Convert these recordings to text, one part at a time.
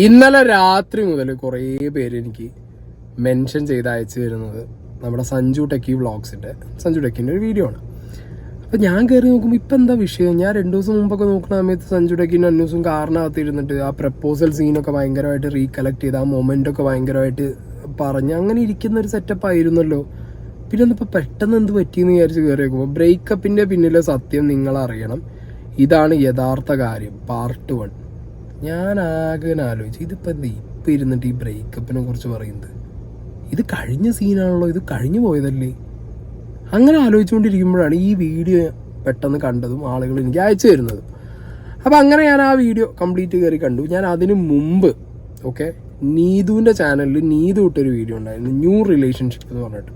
ഇന്നലെ രാത്രി മുതൽ കുറേ പേര് എനിക്ക് മെൻഷൻ ചെയ്ത് അയച്ചു തരുന്നത് നമ്മുടെ സഞ്ജു ടെക്കി വ്ളോഗ്സിൻ്റെ സഞ്ജു ടെക്കിൻ്റെ ഒരു വീഡിയോ ആണ്. അപ്പോൾ ഞാൻ കയറി നോക്കുമ്പോൾ ഇപ്പം എന്താ വിഷയം, ഞാൻ 2 ദിവസം മുമ്പൊക്കെ നോക്കുന്ന സമയത്ത് സഞ്ജു ടെക്കിൻ്റെ അന്വേഷണം കാറിനകത്ത് ഇരുന്നിട്ട് ആ പ്രപ്പോസൽ സീനൊക്കെ ഭയങ്കരമായിട്ട് റീകളക്ട് ചെയ്ത് ആ മൊമെൻ്റൊക്കെ ഭയങ്കരമായിട്ട് പറഞ്ഞ് അങ്ങനെ ഇരിക്കുന്ന ഒരു സെറ്റപ്പ് ആയിരുന്നല്ലോ. പിന്നെ ഒന്നിപ്പോൾ പെട്ടെന്ന് എന്ത് പറ്റിയെന്ന് വിചാരിച്ച് കയറി നോക്കുമ്പോൾ ബ്രേക്കപ്പിൻ്റെ പിന്നിലെ സത്യം നിങ്ങളറിയണം, ഇതാണ് യഥാർത്ഥ കാര്യം പാർട്ട് 1. ഞാൻ ആകെ ആലോചിച്ചു, ഇതിപ്പോൾ എന്താ ഇപ്പം ഇരുന്നിട്ട് ഈ ബ്രേക്കപ്പിനെ കുറിച്ച് പറയുന്നത്? ഇത് കഴിഞ്ഞ സീനാണല്ലോ, ഇത് കഴിഞ്ഞു പോയതല്ലേ? അങ്ങനെ ആലോചിച്ചുകൊണ്ടിരിക്കുമ്പോഴാണ് ഈ വീഡിയോ പെട്ടെന്ന് കണ്ടതും ആളുകൾ എനിക്ക് അയച്ചു തരുന്നത്. അപ്പോൾ അങ്ങനെ ഞാൻ ആ വീഡിയോ കംപ്ലീറ്റ് കയറി കണ്ടു. ഞാൻ അതിന് മുമ്പ് നീതുവിൻ്റെ ചാനലിൽ നീതു ഇട്ടൊരു വീഡിയോ ഉണ്ടായിരുന്നു, ന്യൂ റിലേഷൻഷിപ്പ് എന്ന് പറഞ്ഞിട്ട്.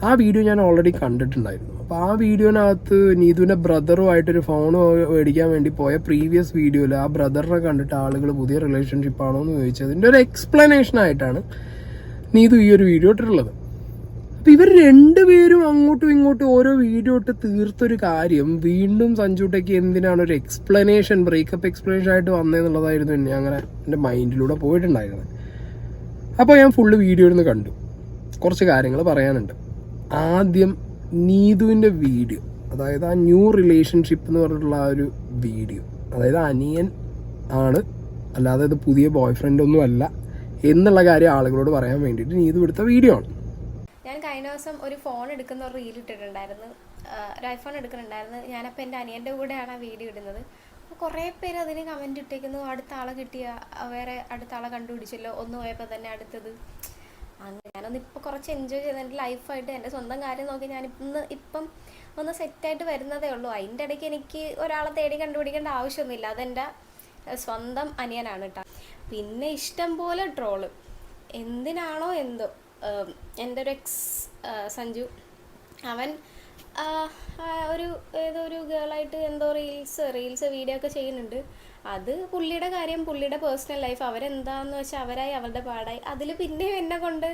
ആ വീഡിയോ ഞാൻ ഓൾറെഡി കണ്ടിട്ടുണ്ടായിരുന്നു. അപ്പോൾ ആ വീഡിയോനകത്ത് നീതുവിൻ്റെ ബ്രദറുമായിട്ടൊരു ഫോൺ മേടിക്കാൻ വേണ്ടി പോയ പ്രീവിയസ് വീഡിയോയിൽ ആ ബ്രദറിനെ കണ്ടിട്ട് ആളുകൾ പുതിയ റിലേഷൻഷിപ്പാണോ എന്ന് ചോദിച്ചതിൻ്റെ ഒരു എക്സ്പ്ലനേഷൻ ആയിട്ടാണ് നീതു ഈ ഒരു വീഡിയോ ഇട്ടിട്ടുള്ളത്. അപ്പോൾ ഇവർ രണ്ടുപേരും അങ്ങോട്ടും ഇങ്ങോട്ടും ഓരോ വീഡിയോ ഇട്ട് തീർത്തൊരു കാര്യം വീണ്ടും സഞ്ജു ടെക്കി എന്തിനാണ് ഒരു എക്സ്പ്ലനേഷൻ, ബ്രേക്കപ്പ് എക്സ്പ്ലനേഷൻ ആയിട്ട് വന്നതെന്നുള്ളതായിരുന്നു എന്നെ അങ്ങനെ എൻ്റെ മൈൻഡിലൂടെ പോയിട്ടുണ്ടായിരുന്നത്. അപ്പോൾ ഞാൻ ഫുള്ള് വീഡിയോ ഇരുന്ന് കണ്ടു. കുറച്ച് കാര്യങ്ങൾ പറയാനുണ്ട്. ആദ്യം നീതുവിൻ്റെ വീഡിയോ, അതായത് ആ ന്യൂ റിലേഷൻഷിപ്പ് എന്ന് പറഞ്ഞിട്ടുള്ള ആ ഒരു വീഡിയോ, അതായത് അനിയൻ ആണ്, അല്ലാതെ ഇത് പുതിയ ബോയ് ഫ്രണ്ട് ഒന്നും അല്ല എന്നുള്ള കാര്യം ആളുകളോട് പറയാൻ വേണ്ടിയിട്ട് നീതു എടുത്ത വീഡിയോ ആണ്. ഞാൻ കഴിഞ്ഞ ദിവസം ഒരു ഫോൺ എടുക്കുന്ന ഒരു റീൽ ഇട്ടിട്ടുണ്ടായിരുന്നു, ഒരു ഐഫോൺ എടുക്കുന്നുണ്ടായിരുന്നു. ഞാനപ്പോൾ എൻ്റെ അനിയൻ്റെ കൂടെയാണ് ആ വീഡിയോ ഇടുന്നത്. അപ്പോൾ കുറേ പേര് അതിന് കമൻറ്റ് ഇട്ടേക്കുന്നു, അടുത്ത ആളെ കിട്ടിയ, വേറെ അടുത്ത ആളെ കണ്ടുപിടിച്ചല്ലോ, ഒന്ന് പോയപ്പോൾ തന്നെ അടുത്തത്. അങ്ങനെ ഞാനൊന്ന് ഇപ്പോൾ കുറച്ച് എൻജോയ് ചെയ്ത് എൻ്റെ ലൈഫായിട്ട് എൻ്റെ സ്വന്തം കാര്യം നോക്കി ഇപ്പം ഒന്ന് സെറ്റായിട്ട് വരുന്നതേ ഉള്ളൂ. അതിൻ്റെ ഇടയ്ക്ക് എനിക്ക് ഒരാളെ തേടി കണ്ടുപിടിക്കേണ്ട ആവശ്യമൊന്നുമില്ല, അതെൻ്റെ സ്വന്തം അനിയനാണ് കേട്ടോ. പിന്നെ ഇഷ്ടം പോലെ ട്രോള്, എന്തിനാണോ എന്തോ. എൻ്റെ ഒരു സഞ്ജു, അവൻ ഏതോ ഒരു ഗേളായിട്ട് എന്തോ റീൽസ് വീഡിയോ ഒക്കെ ചെയ്യുന്നുണ്ട്. അത് പുള്ളിയുടെ കാര്യം, പുള്ളിയുടെ പേഴ്സണൽ ലൈഫ്, അവരെന്താന്ന് വെച്ചാൽ അവരായി, അവരുടെ പാടായി. അതിൽ പിന്നെയും എന്നെ കൊണ്ട്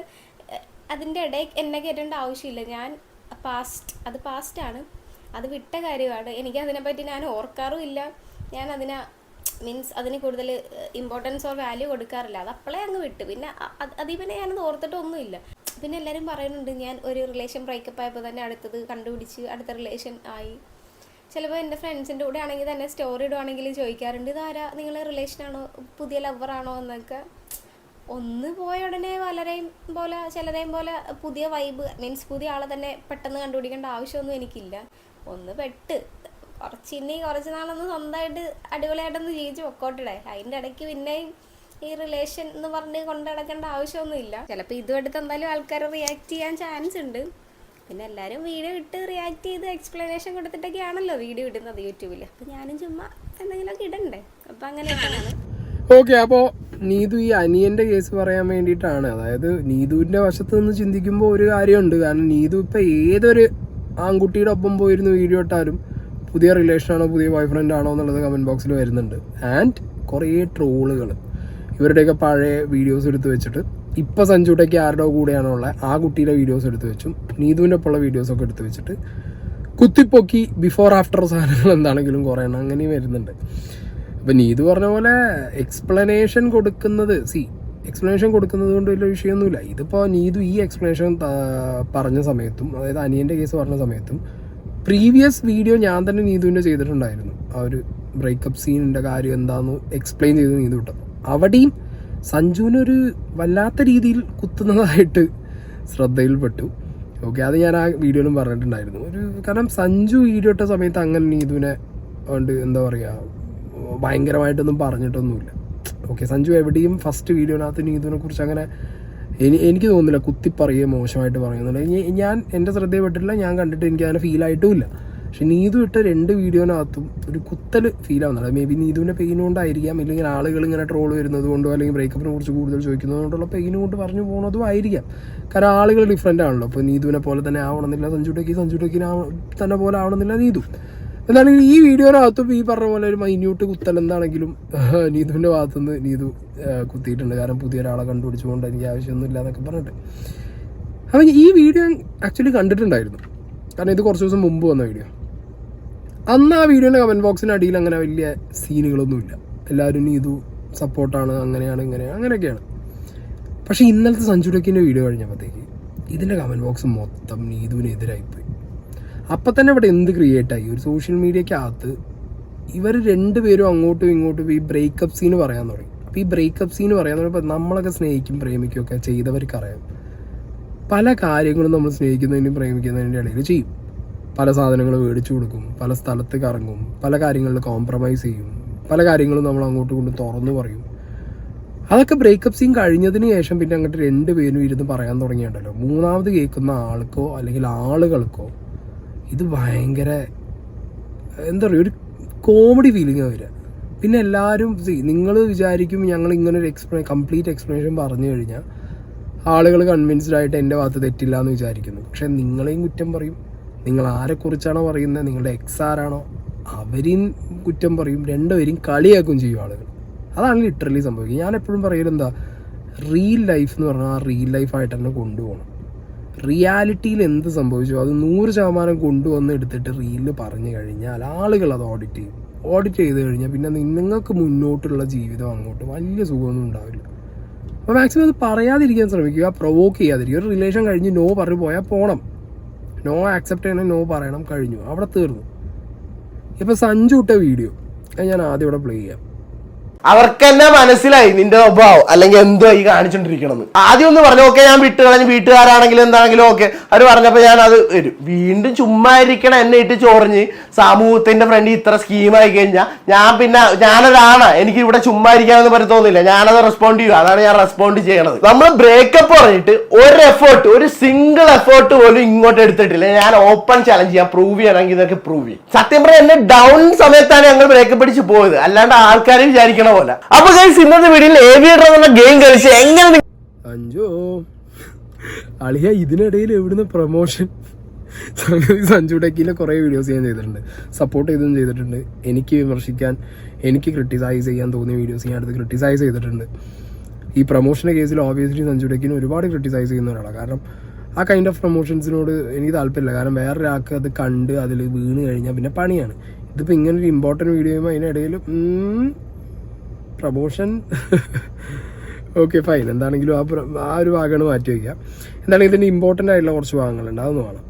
അതിൻ്റെ ഇടയിൽ എന്നെ കയറ്റേണ്ട ആവശ്യമില്ല. ഞാൻ അത് പാസ്റ്റാണ്, അത് വിട്ട കാര്യമാണ്. എനിക്കതിനെപ്പറ്റി ഞാൻ ഓർക്കാറും ഇല്ല. ഞാൻ അതിന് കൂടുതൽ ഇമ്പോർട്ടൻസ് ഓർ വാല്യൂ കൊടുക്കാറില്ല. അത് അപ്പോഴേ അങ്ങ് വിട്ട്. പിന്നെ പിന്നെ ഞാനത് ഓർത്തിട്ടൊന്നുമില്ല. പിന്നെ എല്ലാവരും പറയുന്നുണ്ട് ഞാൻ ഒരു റിലേഷൻ ബ്രേക്കപ്പ് ആയപ്പോൾ തന്നെ അടുത്തത് കണ്ടുപിടിച്ച് അടുത്ത റിലേഷൻ ആയി. ചിലപ്പോൾ എൻ്റെ ഫ്രണ്ട്സിൻ്റെ കൂടെ ആണെങ്കിൽ തന്നെ സ്റ്റോറി ഇടുവാണെങ്കിൽ ചോദിക്കാറുണ്ട്, ഇതാരാ, നിങ്ങൾ റിലേഷനാണോ, പുതിയ ലവറാണോ എന്നൊക്കെ. ഒന്ന് പോയ ഉടനെ ചിലരെയും പോലെ പുതിയ വൈബ് പുതിയ ആളെ തന്നെ പെട്ടെന്ന് കണ്ടുപിടിക്കേണ്ട ആവശ്യമൊന്നും എനിക്കില്ല. ഒന്ന് കുറച്ച് നാളൊന്ന് സ്വന്തമായിട്ട് അടിപൊളിയായിട്ടൊന്ന് ജീവിച്ച് പൊക്കോട്ടിടെ. അതിൻ്റെ ഇടയ്ക്ക് പിന്നെയും ഈ റിലേഷൻ എന്ന് പറഞ്ഞ് കൊണ്ട് നടക്കേണ്ട ആവശ്യമൊന്നുമില്ല. ചിലപ്പോൾ ഇതും എടുത്ത് എന്തായാലും ആൾക്കാർ റിയാക്ട് ചെയ്യാൻ ചാൻസ് ഉണ്ട്. പിന്നെ എല്ലാവരും വീഡിയോ ഇട്ട് റിയാക്ട് ചെയ്ത് എക്സ്പ്ലനേഷൻ കൊടുത്തിട്ടൊക്കെയാണല്ലോ വീഡിയോ ഇടുന്നത് യൂട്യൂബിൽ. അപ്പോൾ ഞാനും ചുമ്മാ എന്തെങ്കിലുമൊക്കെ ഇടണ്ടേ, അപ്പോൾ അങ്ങനെയൊക്കെയാണ്. ഓക്കെ, അപ്പോൾ നീതു ഈ അനിയൻ്റെ കേസ് പറയാൻ വേണ്ടിയിട്ടാണ്. അതായത് നീതുവിൻ്റെ വശത്ത് നിന്ന് ചിന്തിക്കുമ്പോൾ ഒരു കാര്യമുണ്ട്. കാരണം നീതു ഇപ്പോൾ ഏതൊരു ആൺകുട്ടിയുടെ ഒപ്പം പോയിരുന്ന് വീഡിയോ ഇട്ടാലും പുതിയ റിലേഷനാണോ പുതിയ ബോയ് ഫ്രണ്ട് ആണോ എന്നുള്ളത് കമൻറ്റ് ബോക്സിൽ വരുന്നുണ്ട്. ആൻഡ് കുറേ ട്രോളുകൾ ഇവരുടെയൊക്കെ പഴയ വീഡിയോസ് എടുത്ത് വെച്ചിട്ട് ഇപ്പോൾ സഞ്ജു ടെക്കി ആരുടെ കൂടെയാണോ ഉള്ളത് ആ കുട്ടിയുടെ വീഡിയോസ് എടുത്ത് വെച്ചും നീതുവിൻ്റെ ഒപ്പമുള്ള വീഡിയോസൊക്കെ എടുത്ത് വെച്ചിട്ട് കുത്തിപ്പൊക്കി ബിഫോർ ആഫ്റ്റർ സാധനങ്ങൾ എന്താണെങ്കിലും കുറേ എണ്ണം അങ്ങനെയും വരുന്നുണ്ട്. അപ്പം നീതു പറഞ്ഞ പോലെ എക്സ്പ്ലനേഷൻ കൊടുക്കുന്നത് കൊണ്ട് വലിയ വിഷയമൊന്നുമില്ല. ഇതിപ്പോൾ നീതു ഈ എക്സ്പ്ലനേഷൻ പറഞ്ഞ സമയത്തും, അതായത് അനിയൻ്റെ കേസ് പറഞ്ഞ സമയത്തും പ്രീവിയസ് വീഡിയോ ഞാൻ തന്നെ നീതുവിൻ്റെ ചെയ്തിട്ടുണ്ടായിരുന്നു. ആ ഒരു ബ്രേക്കപ്പ് സീനിൻ്റെ കാര്യം എന്താണെന്ന് എക്സ്പ്ലെയിൻ ചെയ്ത് നീതു വിട്ടപ്പോൾ അവിടെയും സഞ്ജുവിനൊരു വല്ലാത്ത രീതിയിൽ കുത്തുന്നതായിട്ട് ശ്രദ്ധയിൽപ്പെട്ടു. ഓക്കെ, അത് ഞാൻ ആ വീഡിയോയിലും പറഞ്ഞിട്ടുണ്ടായിരുന്നു. കാരണം സഞ്ജു വീഡിയോ ഇട്ട സമയത്ത് അങ്ങനെ നീതുവിനെ കൊണ്ട് എന്താ പറയുക ഭയങ്കരമായിട്ടൊന്നും പറഞ്ഞിട്ടൊന്നുമില്ല. ഓക്കെ, സഞ്ജു എവിടെയും ഫസ്റ്റ് വീഡിയോനകത്ത് നീതുവിനെ കുറിച്ച് അങ്ങനെ എനിക്ക് തോന്നുന്നില്ല കുത്തിപ്പറയുകയോ മോശമായിട്ട് പറയുന്നുണ്ട്. ഞാൻ എൻ്റെ ശ്രദ്ധയിൽപ്പെട്ടിട്ടില്ല, ഞാൻ കണ്ടിട്ട് എനിക്ക് അങ്ങനെ ഫീലായിട്ടുമില്ല. പക്ഷെ നീതു ഇട്ട 2 വീഡിയോനകത്തും ഒരു കുത്തൽ ഫീൽ ആവുന്നുണ്ട്. മേ ബി നീതുവിൻ്റെ പെയിൻ കൊണ്ടായിരിക്കാം, ഇല്ലെങ്കിൽ ആളുകൾ ഇങ്ങനെ ട്രോൾ വരുന്നത് കൊണ്ടോ അല്ലെങ്കിൽ ബ്രേക്കപ്പിനെ കുറിച്ച് കൂടുതൽ ചോദിക്കുന്നത് കൊണ്ടുള്ള പെയിൻ കൊണ്ട് പറഞ്ഞു പോകുന്നതും ആയിരിക്കാം. കാരണം ആളുകൾ ഡിഫറെൻ്റ് ആണല്ലോ. അപ്പോൾ നീതുവിനെ പോലെ തന്നെ ആവണമെന്നില്ല സഞ്ജു ടെക്കിനെ തന്നെ പോലെ ആവണമെന്നില്ല നീതു. എന്താണെങ്കിൽ ഈ വീഡിയോനകത്തും ഈ പറഞ്ഞ പോലെ ഒരു മൈന്യൂട്ട് കുത്തൽ എന്താണെങ്കിലും നീതുവിൻ്റെ ഭാഗത്തുനിന്ന് നീതു കുത്തിയിട്ടുണ്ട്. കാരണം പുതിയൊരാളെ കണ്ടുപിടിച്ചുകൊണ്ട് എനിക്ക് ആവശ്യമൊന്നുമില്ല എന്നൊക്കെ പറഞ്ഞിട്ട്. അപ്പോൾ ഈ വീഡിയോ ആക്ച്വലി കണ്ടിട്ടുണ്ടായിരുന്നു. കാരണം ഇത് കുറച്ച് ദിവസം മുമ്പ് വന്ന വീഡിയോ. അന്ന് ആ വീഡിയോൻ്റെ കമൻറ്റ് ബോക്സിന് അടിയിൽ അങ്ങനെ വലിയ സീനുകളൊന്നുമില്ല. എല്ലാവരും നീതു സപ്പോർട്ടാണ്, അങ്ങനെയാണ് അങ്ങനെയൊക്കെയാണ്. പക്ഷേ ഇന്നലത്തെ സഞ്ജു ടെക്കിൻ്റെ വീഡിയോ കഴിഞ്ഞപ്പോഴത്തേക്ക് ഇതിൻ്റെ കമൻറ്റ് ബോക്സ് മൊത്തം നീതുവിനെതിരായിപ്പോയി. അപ്പം തന്നെ ഇവിടെ എന്ത് ക്രിയേറ്റായി, ഒരു സോഷ്യൽ മീഡിയക്കകത്ത് ഇവർ രണ്ടുപേരും അങ്ങോട്ടും ഇങ്ങോട്ടും ഈ ബ്രേക്കപ്പ് സീന് പറയാൻ തുടങ്ങി. അപ്പോൾ ഈ ബ്രേക്കപ്പ് സീന് പറയാൻ തുടങ്ങിയപ്പോൾ നമ്മളൊക്കെ സ്നേഹിക്കും പ്രേമിക്കും ഒക്കെ ചെയ്തവർക്കറിയാം, പല കാര്യങ്ങളും നമ്മൾ സ്നേഹിക്കുന്നതിനും പ്രേമിക്കുന്നതിൻ്റെ ഇടയിൽ ചെയ്യും. പല സാധനങ്ങൾ മേടിച്ചു കൊടുക്കും, പല സ്ഥലത്ത് കറങ്ങും, പല കാര്യങ്ങളിൽ കോംപ്രമൈസ് ചെയ്യും, പല കാര്യങ്ങളും നമ്മൾ അങ്ങോട്ടും കൊണ്ട് തുറന്നു പറയും. അതൊക്കെ ബ്രേക്കപ്പ് സീൻ കഴിഞ്ഞതിന് ശേഷം പിന്നെ അങ്ങോട്ട് രണ്ടുപേരും ഇരുന്ന് പറയാൻ തുടങ്ങിയിട്ടുണ്ടല്ലോ, മൂന്നാമത് കേൾക്കുന്ന ആൾക്കോ അല്ലെങ്കിൽ ആളുകൾക്കോ ഇത് ഭയങ്കര എന്താ പറയുക, ഒരു കോമഡി ഫീലിംഗ് വരിക. പിന്നെ എല്ലാവരും നിങ്ങൾ വിചാരിക്കും ഞങ്ങൾ ഇങ്ങനെ ഒരു കംപ്ലീറ്റ് എക്സ്പ്ലനേഷൻ പറഞ്ഞു കഴിഞ്ഞാൽ ആളുകൾ കൺവിൻസ്ഡ് ആയിട്ട് എൻ്റെ ഭാഗത്ത് തെറ്റില്ല എന്ന് വിചാരിക്കുന്നു. പക്ഷെ നിങ്ങളെയും കുറ്റം പറയും, നിങ്ങൾ ആരെക്കുറിച്ചാണോ പറയുന്നത്, നിങ്ങളുടെ എക്സ് ആരാണോ അവരെയും കുറ്റം പറയും, രണ്ടുപേരും കളിയാക്കും ചെയ്യും ആളുകൾ. അതാണ് ലിറ്ററലി സംഭവിക്കുക. ഞാൻ എപ്പോഴും പറയൽ എന്താ, റിയൽ ലൈഫ് എന്ന് പറഞ്ഞാൽ ആ റിയൽ ലൈഫായിട്ട് തന്നെ കൊണ്ടുപോകണം. റിയാലിറ്റിയിൽ എന്ത് സംഭവിച്ചു അത് 100% കൊണ്ടുവന്ന് എടുത്തിട്ട് റീലിൽ പറഞ്ഞു കഴിഞ്ഞാൽ ആളുകൾ അത് ഓഡിറ്റ് ചെയ്യും. ഓഡിറ്റ് ചെയ്ത് കഴിഞ്ഞാൽ പിന്നെ നിങ്ങൾക്ക് മുന്നോട്ടുള്ള ജീവിതം അങ്ങോട്ട് വലിയ സുഖമൊന്നും ഉണ്ടാവില്ല. അപ്പോൾ മാക്സിമം അത് പറയാതിരിക്കാൻ ശ്രമിക്കുക, പ്രൊവോക്ക് ചെയ്യാതിരിക്കുക. ഒരു റിലേഷൻ കഴിഞ്ഞ് നോ പറഞ്ഞു പോയാൽ പോകണം, നോ ആക്സെപ്റ്റ് ചെയ്യണം, നോ പറയണം, കഴിഞ്ഞു, അവിടെ തീർന്നു. ഇപ്പോൾ സഞ്ജു ഇട്ട വീഡിയോ ഞാൻ ആദ്യം ഇവിടെ പ്ലേ ചെയ്യാം. അവർക്ക് തന്നെ മനസ്സിലായി നിന്റെ സ്വഭാവം അല്ലെങ്കിൽ എന്തോ ഈ കാണിച്ചോണ്ടിരിക്കണമെന്ന്. ആദ്യം ഒന്ന് പറഞ്ഞു, ഓക്കെ ഞാൻ വിട്ട് കളഞ്ഞ്, വീട്ടുകാരാണെങ്കിലും എന്താണെങ്കിലും ഓക്കെ. അവർ പറഞ്ഞപ്പോൾ ഞാൻ അത് വരും. വീണ്ടും ചുമ്മാ ഇരിക്കണം എന്നെ ഇട്ട് ചോറിഞ്ഞ് സമൂഹത്തിന്റെ ഫ്രണ്ട് ഇത്ര സ്കീമായി കഴിഞ്ഞാൽ ഞാനൊരാണ്, എനിക്ക് ഇവിടെ ചുമ്മാ ഇരിക്കാമെന്ന് പറ്റത്തോന്നില്ല, ഞാനത് റെസ്പോണ്ട് ചെയ്യും. അതാണ് ഞാൻ റെസ്പോണ്ട് ചെയ്യണത്. നമ്മൾ ബ്രേക്കപ്പ് പറഞ്ഞിട്ട് ഒരു സിംഗിൾ എഫേർട്ട് പോലും ഇങ്ങോട്ട് എടുത്തിട്ടില്ല. ഞാൻ ഓപ്പൺ ചലഞ്ച് ചെയ്യാൻ പ്രൂവ് ചെയ്യണമെങ്കിൽ ഇതൊക്കെ പ്രൂവ് ചെയ്യും. സത്യം പറഞ്ഞാൽ എന്നെ ഡൗൺ സമയത്താണ് ഞങ്ങൾ ബ്രേക്കപ്പ് അടിച്ച് പോയത്, അല്ലാണ്ട് ആൾക്കാരെ വിചാരിക്കണം. അപ്പൊ ഗൈസ് ഇന്നത്തെ വീഡിയോയിൽ ഏവിയേറ്റർ എന്ന ഗെയിം കളിച്ച് എങ്ങനെ അഞ്ചോ അളിയ ഇതിനിടയിൽ എവിടുന്ന് പ്രൊമോഷൻ. സഞ്ജു ടെക്കിലെ കുറേ വീഡിയോസ് ഞാൻ ചെയ്തിട്ടുണ്ട്, സപ്പോർട്ട് ചെയ്തും ചെയ്തിട്ടുണ്ട്. എനിക്ക് വിമർശിക്കാൻ, എനിക്ക് ക്രിട്ടിസൈസ് ചെയ്യാൻ തോന്നിയ വീഡിയോസ് ഞാൻ അടുത്ത് ക്രിട്ടിസൈസ് ചെയ്തിട്ടുണ്ട്. ഈ പ്രൊമോഷൻ്റെ കേസിൽ ഓബിയസ്ലി സഞ്ജു ടെക്കിന് ഒരുപാട് ക്രിട്ടിസൈസ് ചെയ്യുന്ന ഒരാളാണ്. കാരണം ആ കൈൻഡ് ഓഫ് പ്രൊമോഷൻസിനോട് എനിക്ക് താല്പര്യമില്ല. കാരണം വേറൊരാൾക്ക് അത് കണ്ട് അതിൽ വീണ് കഴിഞ്ഞാൽ പിന്നെ പണിയാണ്. ഇതിപ്പോൾ ഇങ്ങനൊരു ഇമ്പോർട്ടൻറ്റ് വീഡിയോ ചെയ്യുമ്പോൾ അതിനിടയിൽ പ്രൊമോഷൻ ഓക്കെ ഫൈൻ, എന്താണെങ്കിലും ആ ഒരു ഭാഗമാണ് മാറ്റി വയ്ക്കുക. എന്താണെങ്കിലും ഇതിൻ്റെ ഇമ്പോർട്ടൻ്റ് ആയിട്ടുള്ള കുറച്ച് ഭാഗങ്ങളുണ്ട്, അതൊന്നും വേണം.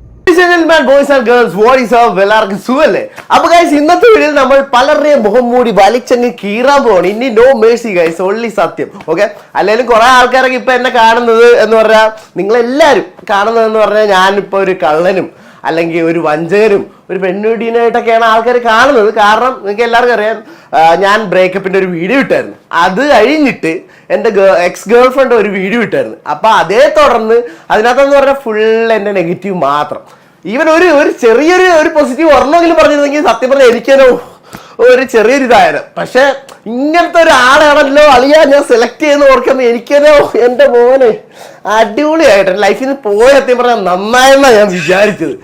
Boys and girls what is up, എല്ലാവർക്കും സുഖല്ലേ? അപ്പൊ ഗൈസ് ഇന്നത്തെ വീഡിയോയിൽ നമ്മൾ പലരുടെയും മുഖം മൂടി വലിച്ചങ്ങ് കീറാൻ പോവാണ്. ഇനി നോ മേഴ്സി ഗൈസ്, ഓൺലി സത്യം. ഓക്കെ, അല്ലെങ്കിൽ കുറെ ആൾക്കാരൊക്കെ ഇപ്പൊ എന്നെ കാണുന്നത് എന്ന് പറഞ്ഞാൽ, നിങ്ങളെല്ലാവരും കാണുന്നതെന്ന് പറഞ്ഞാൽ ഞാനിപ്പോ ഒരു കള്ളനും അല്ലെങ്കിൽ ഒരു വഞ്ചകരും ഒരു പെണ്ണുടീനായിട്ടൊക്കെയാണ് ആൾക്കാർ കാണുന്നത്. കാരണം നിങ്ങൾക്ക് എല്ലാവർക്കും അറിയാം, ഞാൻ ബ്രേക്കപ്പിന്റെ ഒരു വീഡിയോ ഇട്ടായിരുന്നു. അത് കഴിഞ്ഞിട്ട് എൻ്റെ എക്സ് ഗേൾ ഫ്രണ്ട് ഒരു വീഡിയോ ഇട്ടായിരുന്നു. അപ്പൊ അതേ തുടർന്ന് അതിനകത്തെന്ന് പറഞ്ഞാൽ ഫുൾ എൻ്റെ നെഗറ്റീവ് മാത്രം. ഈവൻ ഒരു ചെറിയൊരു പോസിറ്റീവ് ഒരെണ്ണമെങ്കിലും പറഞ്ഞിരുന്നെങ്കിൽ സത്യം പറഞ്ഞാൽ എനിക്കോ ഒരു ചെറിയൊരു ഇതായത്. പക്ഷെ ഇങ്ങനത്തെ ഒരാളാണല്ലോ അളിയാ ഞാൻ സെലക്ട് ചെയ്യുന്ന ഓർക്കുമ്പോൾ എനിക്കോ എൻ്റെ മോനെ അടിപൊളിയായിട്ട് ലൈഫിൽ നിന്ന് പോയ സത്യം പറഞ്ഞാൽ നന്നായെന്നാണ് ഞാൻ വിചാരിച്ചത്.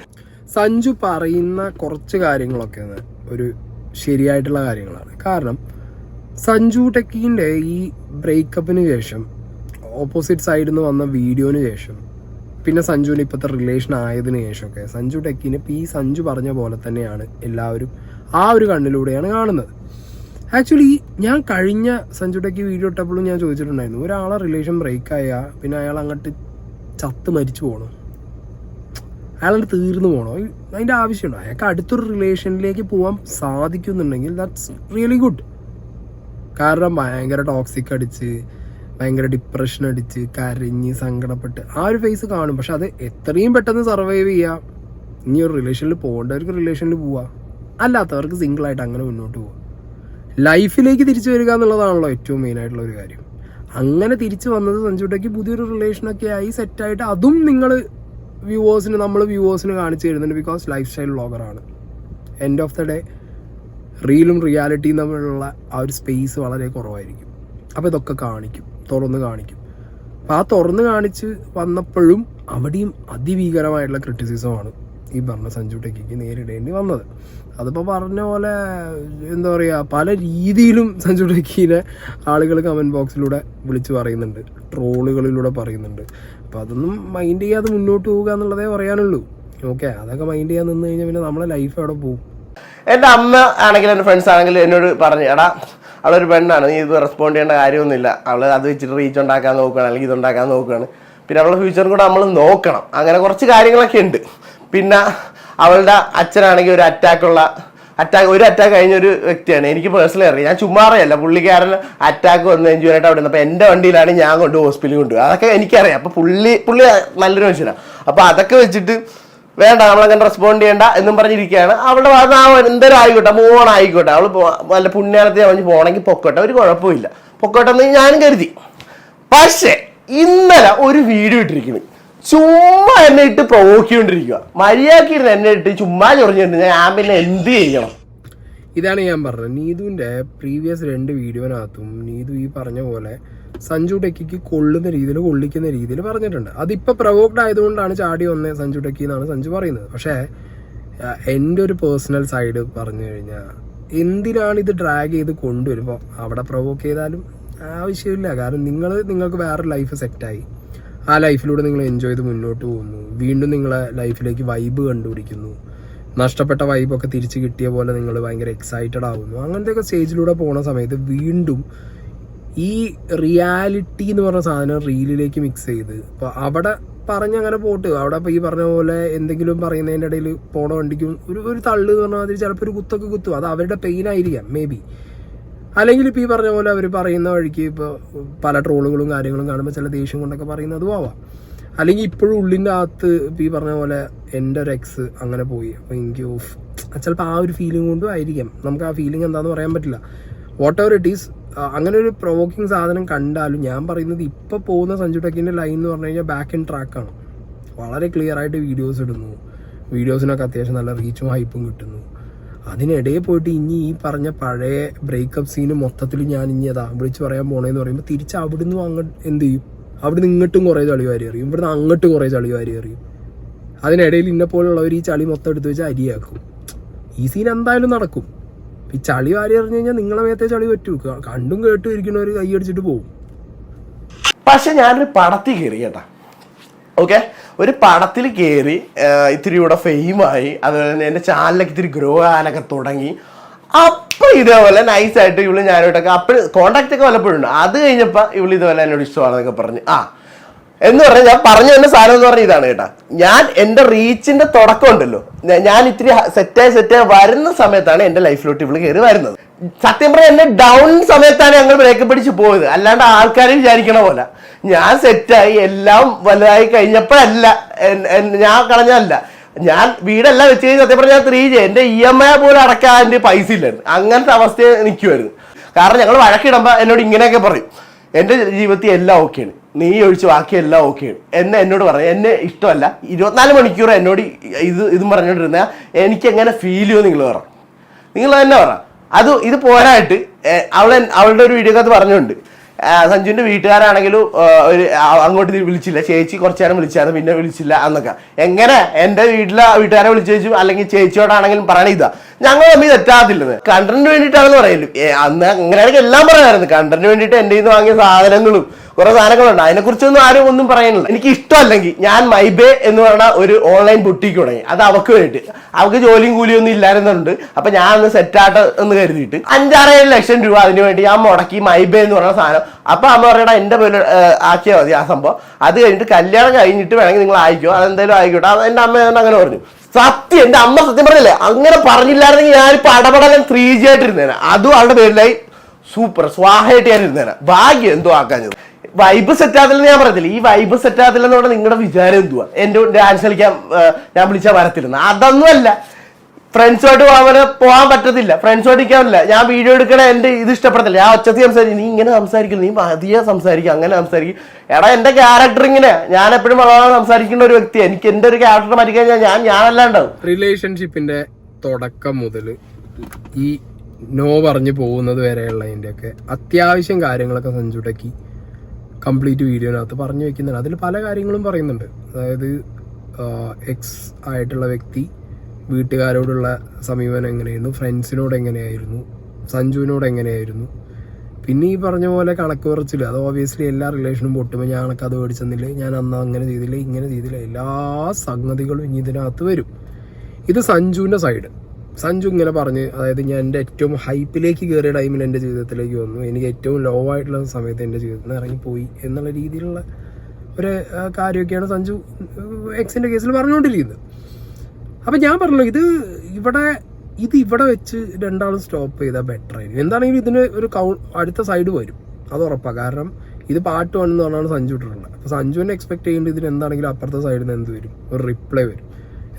സഞ്ജു പറയുന്ന കുറച്ച് കാര്യങ്ങളൊക്കെ ഒരു ശരിയായിട്ടുള്ള കാര്യങ്ങളാണ്. കാരണം സഞ്ജു ടെക്കിൻ്റെ ഈ ബ്രേക്കപ്പിന് ശേഷം, ഓപ്പോസിറ്റ് സൈഡിൽ നിന്ന് വന്ന വീഡിയോന് ശേഷം, പിന്നെ സഞ്ജുവിന് ഇപ്പോഴത്തെ റിലേഷൻ ആയതിനു ശേഷമൊക്കെ സഞ്ജു ടെക്കിനെ ഈ സഞ്ജു പറഞ്ഞ പോലെ തന്നെയാണ് എല്ലാവരും ആ ഒരു കണ്ണിലൂടെയാണ് കാണുന്നത്. ആക്ച്വലി ഞാൻ കഴിഞ്ഞ സഞ്ജു ടെക്കി വീഡിയോ ഇട്ടപ്പോഴും ഞാൻ ചോദിച്ചിട്ടുണ്ടായിരുന്നു, ഒരാളെ റിലേഷൻ ബ്രേക്കായാൽ പിന്നെ അയാൾ അങ്ങോട്ട് ചത്ത് മരിച്ചു പോകണോ, അയാളുടെ തീർന്നു പോകണോ, അതിൻ്റെ ആവശ്യമുണ്ടോ? അയാൾക്ക് അടുത്തൊരു റിലേഷനിലേക്ക് പോകാൻ സാധിക്കുന്നുണ്ടെങ്കിൽ ദാറ്റ്സ് റിയലി ഗുഡ്. കാരണം ഭയങ്കര ടോക്സിക് അടിച്ച്, ഭയങ്കര ഡിപ്രഷൻ അടിച്ച്, കരഞ്ഞ് സങ്കടപ്പെട്ട് ആ ഒരു ഫേസ് കാണും. പക്ഷെ അത് എത്രയും പെട്ടെന്ന് സർവൈവ് ചെയ്യുക. ഇനി ഒരു റിലേഷനിൽ പോകേണ്ടവർക്ക് റിലേഷനിൽ പോവുക, അല്ലാത്തവർക്ക് സിംഗിളായിട്ട് അങ്ങനെ മുന്നോട്ട് പോവുക. ലൈഫിലേക്ക് തിരിച്ചു വരിക എന്നുള്ളതാണല്ലോ ഏറ്റവും മെയിനായിട്ടുള്ള ഒരു കാര്യം. അങ്ങനെ തിരിച്ചു വന്നത് സഞ്ജു ടെക്കി പുതിയൊരു റിലേഷനൊക്കെ ആയി സെറ്റായിട്ട്, അതും നമ്മൾ വ്യൂവേഴ്സിന് കാണിച്ചു തരുന്നുണ്ട്. ബിക്കോസ് ലൈഫ് സ്റ്റൈൽ വ്ളോഗറാണ്. എൻഡ് ഓഫ് ദ ഡേ റീലും റിയാലിറ്റിയും തമ്മിലുള്ള ആ ഒരു സ്പേസ് വളരെ കുറവായിരിക്കും. അപ്പോൾ ഇതൊക്കെ തുറന്ന് കാണിക്കും. അപ്പോൾ ആ തുറന്ന് കാണിച്ച് വന്നപ്പോഴും അവിടെയും അതിഭീകരമായിട്ടുള്ള ക്രിറ്റിസിസമാണ് ഈ പറഞ്ഞ സഞ്ജു ടെക്കിക്ക് നേരിടേണ്ടി വന്നത്. അതിപ്പോൾ പറഞ്ഞ പോലെ എന്താ പറയുക, പല രീതിയിലും സഞ്ജു ടെക്കിനെ ആളുകൾ കമൻറ്റ് ബോക്സിലൂടെ വിളിച്ച് പറയുന്നുണ്ട്, ട്രോളുകളിലൂടെ പറയുന്നുണ്ട്. അപ്പോൾ അതൊന്നും മൈൻഡ് ചെയ്യാതെ മുന്നോട്ട് പോവുക എന്നുള്ളതേ പറയാനുള്ളൂ. ഓക്കെ, അതൊക്കെ മൈൻഡ് ചെയ്യാൻ നിന്ന് കഴിഞ്ഞാൽ പിന്നെ നമ്മളെ ലൈഫ് എവിടെ പോകും? എൻ്റെ അമ്മ ആണെങ്കിലും എൻ്റെ ഫ്രണ്ട്സ് ആണെങ്കിലും എന്നോട് പറഞ്ഞു, എടാ അവളൊരു പെണ്ണാണ്, നീ ഇത് റെസ്പോണ്ട് ചെയ്യേണ്ട കാര്യമൊന്നുമില്ല, അവൾ അത് വെച്ചിട്ട് റീച്ച് ഉണ്ടാക്കാൻ നോക്കുകയാണ് അല്ലെങ്കിൽ ഇതുണ്ടാക്കാൻ നോക്കുകയാണ്. പിന്നെ അവളുടെ ഫ്യൂച്ചറും കൂടെ നമ്മൾ നോക്കണം. അങ്ങനെ കുറച്ച് കാര്യങ്ങളൊക്കെ ഉണ്ട്. പിന്നെ അവളുടെ അച്ഛനാണെങ്കിൽ ഒരു അറ്റാക്ക് കഴിഞ്ഞ ഒരു വ്യക്തിയാണ്. എനിക്ക് പേഴ്സണലി അറിയാം. ഞാൻ ചുമ്മാ അറിയല്ല, പുള്ളിക്കാരൻ അറ്റാക്ക് വന്ന് എഞ്ചുറായിട്ട് അവിടെ നിന്ന്. അപ്പോൾ എൻ്റെ വണ്ടിയിലാണ് ഞാൻ ഹോസ്പിറ്റലിൽ കൊണ്ടുപോയി. അതൊക്കെ എനിക്കറിയാം. അപ്പോൾ പുള്ളി നല്ലൊരു മനുഷ്യനാണ്. അപ്പോൾ അതൊക്കെ വെച്ചിട്ട് വേണ്ട നമ്മളങ്ങനെ റെസ്പോണ്ട് ചെയ്യേണ്ട എന്നും പറഞ്ഞിരിക്കുകയാണ്. അവളുടെ ഭാഗത്ത് എന്തൊരു ആയിക്കോട്ടെ, ആയിക്കോട്ടെ, അവൾ വല്ല പുണ്യാലത്തിൽ അവന് പോകണമെങ്കിൽ പൊക്കോട്ടെ, ഒരു കുഴപ്പമില്ല, പൊക്കോട്ടെ എന്ന് ഞാനും കരുതി. പക്ഷേ ഇന്നലെ ഒരു വീഡിയോ ഇട്ടിരിക്കുന്നു, ചുമ്മാ എന്നെ ഇട്ട് പ്രൊവോക്ക് ചെയ്തുകൊണ്ടിരിക്കുക. മര്യാദക്കിരുന്ന് എന്നെ ഇട്ട് ചുമ്മാ ചൊറിഞ്ഞിട്ടുണ്ട്. ഞാൻ പിന്നെ എന്ത് ചെയ്യണം? ഇതാണ് ഞാൻ പറഞ്ഞത്. നീതുവിൻ്റെ പ്രീവിയസ് 2 വീഡിയോനകത്തും നീതു ഈ പറഞ്ഞ പോലെ സഞ്ജു ടെക്കിക്ക് കൊള്ളിക്കുന്ന രീതിയിൽ പറഞ്ഞിട്ടുണ്ട്. അതിപ്പോൾ പ്രൊവോക്ഡ് ആയതുകൊണ്ടാണ് ചാടി വന്നേ സഞ്ജു ടെക്കി എന്നാണ് സഞ്ജു പറയുന്നത്. പക്ഷേ എൻ്റെ ഒരു പേഴ്സണൽ സൈഡ് പറഞ്ഞു കഴിഞ്ഞാൽ എന്തിനാണ് ഇത് ഡ്രാഗ് ചെയ്ത് കൊണ്ടുവരുമ്പോൾ അവിടെ പ്രൊവോക്ക് ചെയ്താലും ആവശ്യമില്ല. കാരണം നിങ്ങൾക്ക് വേറെ ലൈഫ് സെറ്റായി, ആ ലൈഫിലൂടെ നിങ്ങൾ എൻജോയ് ചെയ്ത് മുന്നോട്ട് പോകുന്നു. വീണ്ടും നിങ്ങളെ ലൈഫിലേക്ക് വൈബ് കണ്ടുപിടിക്കുന്നു. നഷ്ടപ്പെട്ട വൈബൊക്കെ തിരിച്ച് കിട്ടിയ പോലെ നിങ്ങൾ ഭയങ്കര എക്സൈറ്റഡ് ആവുന്നു. അങ്ങനത്തെയൊക്കെ സ്റ്റേജിലൂടെ പോണ സമയത്ത് വീണ്ടും ഈ റിയാലിറ്റി എന്ന് പറഞ്ഞ സാധനം റീലിലേക്ക് മിക്സ് ചെയ്ത് ഇപ്പോൾ അവിടെ പറഞ്ഞങ്ങനെ പോട്ട് അവിടെ ഇപ്പോൾ ഈ പറഞ്ഞ പോലെ എന്തെങ്കിലും പറയുന്നതിൻ്റെ ഇടയിൽ പോണ വണ്ടിക്കും ഒരു തള്ളു എന്ന് പറഞ്ഞാൽ അതിൽ ചിലപ്പോൾ ഒരു കുത്തൊക്കെ കുത്തും. അത് അവരുടെ പെയിൻ ആയിരിക്കാം മേ ബി. അല്ലെങ്കിൽ ഇപ്പോൾ ഈ പറഞ്ഞ പോലെ അവർ പറയുന്ന വഴിക്ക് ഇപ്പോൾ പല ട്രോളുകളും കാര്യങ്ങളും കാണുമ്പോൾ ചില ദേഷ്യം കൊണ്ടൊക്കെ പറയുന്നതും ആവാം. അല്ലെങ്കിൽ ഇപ്പോഴും ഉള്ളിൻ്റെ അകത്ത് ഇപ്പോൾ ഈ പറഞ്ഞ പോലെ എൻ്റെ ഒരു എക്സ് അങ്ങനെ പോയി, അപ്പോൾ എനിക്ക് ചിലപ്പോൾ ആ ഒരു ഫീലിംഗ് കൊണ്ടും ആയിരിക്കാം. നമുക്ക് ആ ഫീലിംഗ് എന്താണെന്ന് പറയാൻ പറ്റില്ല. വാട്ട് എവർ ഇറ്റ് ഈസ്, അങ്ങനെ ഒരു പ്രൊവോക്കിംഗ് സാധനം കണ്ടാലും ഞാൻ പറയുന്നത് ഇപ്പോൾ പോകുന്ന സഞ്ജു ടെക്കിൻ്റെ ലൈൻ എന്ന് പറഞ്ഞു കഴിഞ്ഞാൽ ബാക്ക് ഇൻ ട്രാക്കാണ്. വളരെ ക്ലിയർ ആയിട്ട് വീഡിയോസ് ഇടുന്നു, വീഡിയോസിനൊക്കെ അത്യാവശ്യം നല്ല റീച്ചും ഹൈപ്പും കിട്ടുന്നു. അതിനിടയിൽ പോയിട്ട് ഇനി ഈ പറഞ്ഞ പഴയ ബ്രേക്കപ്പ് സീന് മൊത്തത്തിൽ ഞാൻ ഇനി അതാ വിളിച്ച് പറയാൻ പോണേന്ന് പറയുമ്പോൾ തിരിച്ച് അവിടുന്ന് അങ്ങോട്ട് എന്ത് ചെയ്യും? അവിടുന്ന് ഇങ്ങോട്ടും കുറേ ചളി വാരി എറിയും, ഇവിടുന്ന് അങ്ങോട്ട് കുറേ ചളി വാരി എറിയും. അതിനിടയിൽ ഇന്നെപ്പോലുള്ളവർ ഈ ചളി മൊത്തം എടുത്ത് വെച്ച് അരിയാക്കും. ഈ സീൻ എന്തായാലും നടക്കും. ഈ ചളി വാരി എറിഞ്ഞു കഴിഞ്ഞാൽ നിങ്ങളെ മേത്തെ ചളി പറ്റൂ. കണ്ടും കേട്ടും ഇരിക്കുന്നവർ കൈ അടിച്ചിട്ട് പോകും. പക്ഷെ ഞാനൊരു പടത്തിൽ കയറി കേട്ടാ. ഓക്കെ, ഒരു പടത്തിൽ കയറി ഇത്തിരി കൂടെ ഫെയിമായി, അതുപോലെ തന്നെ എൻ്റെ ചാനലൊക്കെ ഇത്തിരി ഗ്രോ ആകാനൊക്കെ തുടങ്ങി. അപ്പോൾ ഇതേപോലെ നൈസായിട്ട് ഇവള് ഞാനോട്ടൊക്കെ അപ്പോൾ കോണ്ടാക്റ്റ് ഒക്കെ വല്ലപ്പോഴും ഉണ്ട്. അത് കഴിഞ്ഞപ്പോൾ ഇവള് ഇതുപോലെ എന്നോട് ഇഷ്ടമാണെന്നൊക്കെ പറഞ്ഞ് എന്ന് പറഞ്ഞാൽ ഞാൻ പറഞ്ഞു തന്നെ സാധനം എന്ന് പറഞ്ഞാൽ ഇതാണ് കേട്ടാ. ഞാൻ എൻ്റെ റീച്ചിന്റെ തുടക്കം ഉണ്ടല്ലോ, ഞാൻ ഇത്തിരി സെറ്റായി വരുന്ന സമയത്താണ് എൻ്റെ ലൈഫിലോട്ട് ഇവള് കയറി വരുന്നത്. സത്യം പറഞ്ഞാൽ എന്നെ ഡൗൺ സമയത്താണ് ഞങ്ങൾ ബ്രേക്കപ്പ് അടിച്ച് പോയത്. അല്ലാണ്ട് ആൾക്കാർ വിചാരിക്കണ പോലെ ഞാൻ സെറ്റായി എല്ലാം വലുതായി കഴിഞ്ഞപ്പോഴല്ല, ഞാൻ കളഞ്ഞല്ല. ഞാൻ വീടെല്ലാം വെച്ച് കഴിഞ്ഞാൽ സത്യം പറഞ്ഞാൽ 3J എൻ്റെ EMI പോലും അടക്കാൻ എൻ്റെ പൈസ ഇല്ലായിരുന്നു. അങ്ങനത്തെ അവസ്ഥയെ നിൽക്കുമായിരുന്നു. കാരണം ഞങ്ങൾ വഴക്കിടുമ്പോൾ എന്നോട് ഇങ്ങനെയൊക്കെ പറയും, എൻ്റെ ജീവിതത്തിൽ എല്ലാം ഓക്കെയാണ്, നീ ഒഴിച്ച് ബാക്കി എല്ലാം ഓക്കെയാണ് എന്നോട് പറഞ്ഞു. എന്നെ ഇഷ്ടമല്ല 24 മണിക്കൂർ എന്നോട് ഇതും പറഞ്ഞുകൊണ്ടിരുന്ന എനിക്ക് എങ്ങനെ ഫീൽ ചെയ്യുമോ നിങ്ങൾ തന്നെ പറ. ഇത് പോരായിട്ട് അവളുടെ ഒരു വീഡിയോക്കകത്ത് പറഞ്ഞുകൊണ്ട് സഞ്ജുവിന്റെ വീട്ടുകാരാണെങ്കിലും അങ്ങോട്ട് വിളിച്ചില്ല, ചേച്ചി കുറച്ചു നേരം വിളിച്ചായിരുന്നു, പിന്നെ വിളിച്ചില്ല എന്നൊക്കെ. എങ്ങനെ എൻ്റെ വീട്ടുകാരെ വിളിച്ചു അല്ലെങ്കിൽ ചേച്ചിയോടാണെങ്കിലും പറയണ ഇതാ, ഞങ്ങൾ തമ്മിൽ തെറ്റാത്തില്ലെന്ന്. കണ്ടന്റിന് വേണ്ടിയിട്ടാണെന്ന് പറയലും. അന്ന് അങ്ങനെയാണെങ്കിൽ എല്ലാം പറയാമായിരുന്നു. കണ്ടന്റിന് വേണ്ടിയിട്ട് എൻ്റെ നിന്ന് വാങ്ങിയ സാധനങ്ങളും കുറെ സാധനങ്ങളുണ്ട്, അതിനെക്കുറിച്ചൊന്നും ആരും ഒന്നും പറയാനില്ല. എനിക്ക് ഇഷ്ടമല്ലെങ്കിൽ ഞാൻ മൈബേ എന്ന് പറഞ്ഞ ഒരു ഓൺലൈൻ ബുട്ടീക്ക് തുടങ്ങി. അത് അവൾക്ക് വേണ്ടിയിട്ട്, അവൾക്ക് ജോലിയും കൂലിയും ഒന്നും ഇല്ലായിരുന്നുണ്ട്. അപ്പൊ ഞാൻ അന്ന് സെറ്റായിട്ട് എന്ന് കരുതിയിട്ട് 5-6 ലക്ഷം രൂപ അതിന് വേണ്ടി ഞാൻ മുടക്കി മൈബേ എന്ന് പറഞ്ഞ സാധനം. അപ്പൊ അമ്മ പറയടാ എൻ്റെ പേര് ആക്കിയാൽ മതി ആ സംഭവം. അത് കഴിഞ്ഞിട്ട് കല്യാണം കഴിഞ്ഞിട്ട് വേണമെങ്കിൽ നിങ്ങൾ ആയിക്കോ, അതെന്തായാലും ആയിക്കോട്ടെ. അത് എൻ്റെ അമ്മ അങ്ങനെ പറഞ്ഞു. സത്യം, എൻ്റെ അമ്മ സത്യം പറഞ്ഞില്ലേ, അങ്ങനെ പറഞ്ഞില്ലായിരുന്നെങ്കിൽ ഞാനിപ്പോ അടപടലം 3G ആയിട്ടിരുന്നേനെ. അതും അവളുടെ പേരിലായി സൂപ്പർ സ്വാഹയായിട്ട് ഞാൻ ഇരുന്നേനെ. ഭാഗ്യം എന്തോ ആക്കാഞ്ഞത്. വൈബ് സെറ്റാത്തില്ലെന്ന് ഞാൻ പറയത്തില്ല. ഈ വൈബ് സെറ്റാത്തില്ലെന്ന് പറഞ്ഞാൽ നിങ്ങളുടെ വിചാരം എന്തുവാ? എൻ്റെ ഡാൻസ് കളിക്കാൻ ഞാൻ വിളിച്ചാൽ വരത്തില്ലെന്ന്. അതൊന്നുമല്ല, ഫ്രണ്ട്സുമായിട്ട് പോകാൻ പറ്റത്തില്ല, ഫ്രണ്ട്സുമായിട്ട് ഇരിക്കാനില്ല. ഞാൻ വീഡിയോ എടുക്കണ എൻ്റെ ഇത് ഇഷ്ടപ്പെടത്തില്ല. ഞാൻ ഒച്ചത്തി സംസാരിക്കും, നീ ഇങ്ങനെ സംസാരിക്കില്ല, നീ അധികം സംസാരിക്കും, അങ്ങനെ സംസാരിക്കും. എടാ എൻ്റെ ക്യാരക്ടർ ഇങ്ങനെ, ഞാൻ എപ്പോഴും വളരെ സംസാരിക്കുന്ന ഒരു വ്യക്തിയാണ്. എനിക്ക് എൻ്റെ ഒരു ക്യാരക്ടർ മാറ്റി കഴിഞ്ഞാൽ ഞാനല്ലാണ്ടാവും. റിലേഷൻഷിപ്പിന്റെ തുടക്കം മുതൽ ഈ നോ പറഞ്ഞു പോകുന്നത് വരെയുള്ളതിൻ്റെയൊക്കെ അത്യാവശ്യം കാര്യങ്ങളൊക്കെ സഞ്ജു ടെക്കി കംപ്ലീറ്റ് വീഡിയോനകത്ത് പറഞ്ഞു വെക്കുന്നുണ്ട്. അതിൽ പല കാര്യങ്ങളും പറയുന്നുണ്ട്. അതായത് എക്സ് ആയിട്ടുള്ള വ്യക്തി വീട്ടുകാരോടുള്ള സമീപനം എങ്ങനെയായിരുന്നു, ഫ്രണ്ട്സിനോട് എങ്ങനെയായിരുന്നു, സഞ്ജുവിനോട് എങ്ങനെയായിരുന്നു, പിന്നെ ഈ പറഞ്ഞ പോലെ കണക്ക് കുറച്ചില്ല. അത് ഓബിയസ്ലി എല്ലാ റിലേഷനും പൊട്ടുമ്പോൾ ഞാൻ അത് മേടിച്ചെന്നില്ല, ഞാൻ അന്ന് അങ്ങനെ ചെയ്തില്ല, ഇങ്ങനെ ചെയ്തില്ല, എല്ലാ സംഗതികളും ഇനി ഇതിനകത്ത് വരും. ഇത് സഞ്ജുവിൻ്റെ സൈഡ്. സഞ്ജു ഇങ്ങനെ പറഞ്ഞ്, അതായത് ഞാൻ എൻ്റെ ഏറ്റവും ഹൈപ്പിലേക്ക് കയറിയ ടൈമിൽ എൻ്റെ ജീവിതത്തിലേക്ക് വന്നു, എനിക്ക് ഏറ്റവും ലോ ആയിട്ടുള്ള സമയത്ത് എൻ്റെ ജീവിതത്തിൽ നിന്ന് ഇറങ്ങിപ്പോയി എന്നുള്ള രീതിയിലുള്ള ഒരു കാര്യമൊക്കെയാണ് സഞ്ജു എക്സിൻ്റെ കേസിൽ പറഞ്ഞുകൊണ്ടിരിക്കുന്നത്. അപ്പം ഞാൻ പറഞ്ഞു ഇവിടെ വെച്ച് രണ്ടാളും സ്റ്റോപ്പ് ചെയ്താൽ ബെറ്റർ ആയിരിക്കും. എന്താണെങ്കിലും ഇതിന് ഒരു അടുത്ത സൈഡ് വരും, അത് ഉറപ്പാണ്. കാരണം ഇത് പാർട്ട് 1 എന്ന് പറഞ്ഞാണ് സഞ്ജു ഇട്ടിട്ടുള്ളത്. അപ്പോൾ സഞ്ജുവിനെ എക്സ്പെക്ട് ചെയ്യേണ്ടത് ഇതിന് എന്താണെങ്കിലും അപ്പുറത്തെ സൈഡിൽ നിന്ന് എന്ത് വരും, ഒരു റിപ്ലൈ വരും.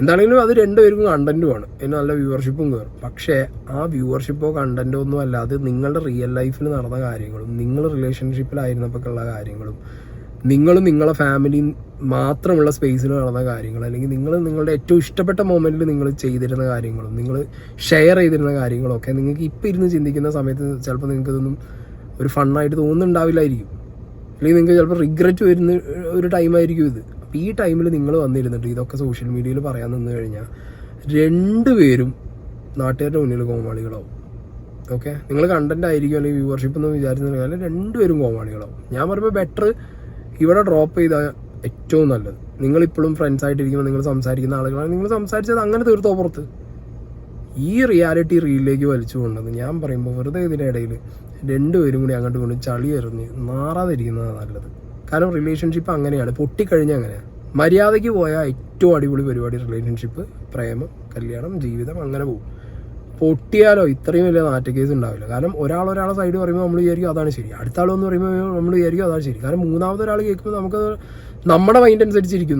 എന്താണെങ്കിലും അത് രണ്ടുപേർക്കും കണ്ടന്റുമാണ്, അതിന് നല്ല വ്യൂവർഷിപ്പും കയറും. പക്ഷേ ആ വ്യൂവർഷിപ്പോ കണ്ടന്റോ ഒന്നും അല്ലാതെ നിങ്ങളുടെ റിയൽ ലൈഫിൽ നടന്ന കാര്യങ്ങളും നിങ്ങൾ റിലേഷൻഷിപ്പിലായിരുന്നപ്പോഴുള്ള കാര്യങ്ങളും നിങ്ങളും നിങ്ങളെ ഫാമിലി മാത്രമുള്ള സ്പേസിൽ നടന്ന കാര്യങ്ങൾ, അല്ലെങ്കിൽ നിങ്ങൾ നിങ്ങളുടെ ഏറ്റവും ഇഷ്ടപ്പെട്ട മൊമെന്റിൽ നിങ്ങൾ ചെയ്തിരുന്ന കാര്യങ്ങളും നിങ്ങൾ ഷെയർ ചെയ്തിരുന്ന കാര്യങ്ങളൊക്കെ നിങ്ങൾക്ക് ഇപ്പം ഇരുന്ന് ചിന്തിക്കുന്ന സമയത്ത് ചിലപ്പോൾ നിങ്ങൾക്ക് ഇതൊന്നും ഒരു ഫണ്ണായിട്ട് തോന്നുന്നുണ്ടാവില്ലായിരിക്കും, അല്ലെങ്കിൽ നിങ്ങൾക്ക് ചിലപ്പോൾ റിഗ്രറ്റ് വരുന്ന ഒരു ടൈമായിരിക്കും ഇത്. അപ്പോൾ ഈ ടൈമിൽ നിങ്ങൾ വന്നിരുന്നിട്ട് ഇതൊക്കെ സോഷ്യൽ മീഡിയയിൽ പറയാൻ നിന്ന് കഴിഞ്ഞാൽ രണ്ടുപേരും നാട്ടുകാരുടെ മുന്നിൽ കോമാളികളാവും. ഓക്കെ, നിങ്ങൾ കണ്ടന്റ് ആയിരിക്കും അല്ലെങ്കിൽ വ്യൂവർഷിപ്പ് എന്ന് വിചാരിച്ചിട്ടുണ്ടെങ്കിൽ രണ്ടുപേരും കോമാളികളാവും. ഞാൻ പറയുമ്പോൾ ബെറ്റർ ഇവിടെ ഡ്രോപ്പ് ചെയ്താൽ ഏറ്റവും നല്ലത്. നിങ്ങളിപ്പോഴും ഫ്രണ്ട്സ് ആയിട്ടിരിക്കുമ്പോൾ നിങ്ങൾ സംസാരിക്കുന്ന ആളുകളാണ്, നിങ്ങൾ സംസാരിച്ചത് അങ്ങനെ തീർത്തോ പുറത്ത്. ഈ റിയാലിറ്റി റീലിലേക്ക് വലിച്ചു കൊണ്ടത് ഞാൻ പറയുമ്പോൾ വെറുതെ ഇതിൻ്റെ ഇടയിൽ രണ്ടുപേരും കൂടി അങ്ങോട്ടും ഇങ്ങോട്ടും ചളി എറിഞ്ഞ് മാറാതിരിക്കുന്നതാണ് നല്ലത്. കാരണം റിലേഷൻഷിപ്പ് അങ്ങനെയാണ്, പൊട്ടിക്കഴിഞ്ഞാൽ അങ്ങനെയാണ്. മര്യാദയ്ക്ക് പോയാൽ ഏറ്റവും അടിപൊളി പരിപാടി റിലേഷൻഷിപ്പ്, പ്രേമം, കല്യാണം, ജീവിതം, അങ്ങനെ പോകും. പൊട്ടിയാലോ ഇത്രയും വലിയ നാറ്റക്കേസ് ഉണ്ടാവില്ല. കാരണം ഒരാളെ സൈഡ് പറയുമ്പോൾ നമ്മൾ വിചാരിക്കും അതാണ് ശരി, അടുത്ത ആളെന്ന് പറയുമ്പോൾ നമ്മൾ വിചാരിക്കും അതാണ് ശരി. കാരണം മൂന്നാമതൊരാൾ കേൾക്കുമ്പോൾ നമുക്ക് നമ്മുടെ മൈൻഡ് അനുസരിച്ചിരിക്കും.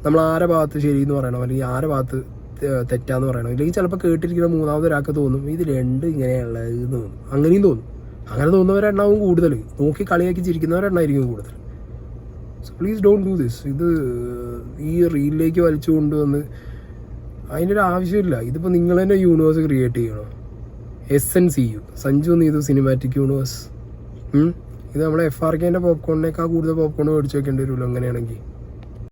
നമ്മൾ ആരെ ഭാഗത്ത് ശരി എന്ന് പറയണം, അല്ലെങ്കിൽ ആരെ ഭാഗത്ത് തെറ്റാന്ന് പറയണം. ഇല്ലെങ്കിൽ ചിലപ്പോൾ കേട്ടിരിക്കുന്ന മൂന്നാമതൊരാൾക്ക് തോന്നും ഇത് രണ്ടും ഇങ്ങനെയുള്ളത് എന്ന് തോന്നും, അങ്ങനെയും തോന്നും. അങ്ങനെ തോന്നുന്നവരെണ്ണാവും കൂടുതൽ, നോക്കി കളിയാക്കി ചിരിക്കുന്നവരെണ്ണായിരിക്കും കൂടുതൽ. So please don't do this. ഇത് ഈ റീലിലേക്ക് വലിച്ചു കൊണ്ടുവന്ന് അതിൻ്റെ ഒരു ആവശ്യമില്ല. ഇതിപ്പോൾ നിങ്ങൾ തന്നെ യൂണിവേഴ്സ് ക്രിയേറ്റ് ചെയ്യണോ? SNCU, Sanju Neethu cinematic universe. ഇത് നമ്മളെ FRKൻ്റെ പോപ്കോണിനേക്കാൾ കൂടുതൽ പോപ്കോൺ മേടിച്ച് വെക്കേണ്ടി വരുമല്ലോ അങ്ങനെയാണെങ്കിൽ.